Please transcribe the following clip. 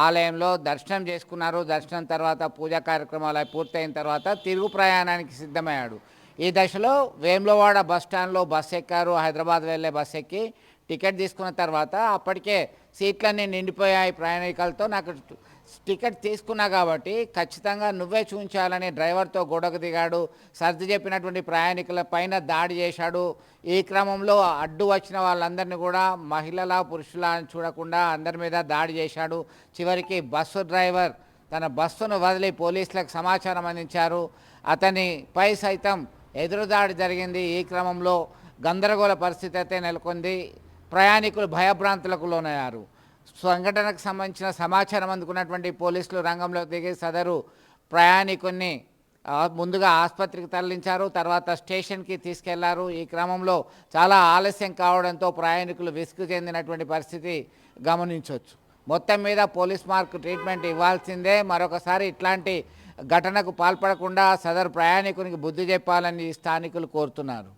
ఆలయంలో దర్శనం చేసుకున్నారు. దర్శనం తర్వాత పూజా కార్యక్రమాలు అవి పూర్తయిన తర్వాత తిరుగు ప్రయాణానికి సిద్ధమయ్యాడు. ఈ దశలో వేములవాడ బస్ స్టాండ్‌లో బస్ ఎక్కారు. హైదరాబాద్ వెళ్ళే బస్ ఎక్కి టికెట్ తీసుకున్న తర్వాత అప్పటికే సీట్లన్నీ నిండిపోయాయి ప్రయాణికులతో. నాకు టికెట్ తీసుకున్నా కాబట్టి ఖచ్చితంగా నువ్వే చూయించాలని డ్రైవర్తో గొడవకు దిగాడు. సర్ది చెప్పినటువంటి ప్రయాణికుల పైన దాడి చేశాడు. ఈ క్రమంలో అడ్డు వచ్చిన వాళ్ళందరినీ కూడా మహిళల పురుషుల అని చూడకుండా అందరి మీద దాడి చేశాడు. చివరికి బస్సు డ్రైవర్ తన బస్సును వదిలి పోలీసులకు సమాచారం అందించారు. అతనిపై సైతం ఎదురుదాడి జరిగింది. ఈ క్రమంలో గందరగోళ పరిస్థితి అయితే నెలకొంది. ప్రయాణికులు భయభ్రాంతులకు లోనయ్యారు. సంఘటనకు సంబంధించిన సమాచారం అందుకున్నటువంటి పోలీసులు రంగంలోకి దిగి సదరు ప్రయాణికుని ముందుగా ఆసుపత్రికి తరలించారు. తర్వాత స్టేషన్కి తీసుకెళ్లారు. ఈ క్రమంలో చాలా ఆలస్యం కావడంతో ప్రయాణికులు విసుగు చెందినటువంటి పరిస్థితి గమనించవచ్చు. మొత్తం మీద పోలీస్ మార్క్ ట్రీట్మెంట్ ఇవ్వాల్సిందే. మరొకసారి ఇట్లాంటి ఘటనకు పాల్పడకుండా సదరు ప్రయాణికునికి బుద్ధి చెప్పాలని స్థానికులు కోరుతున్నారు.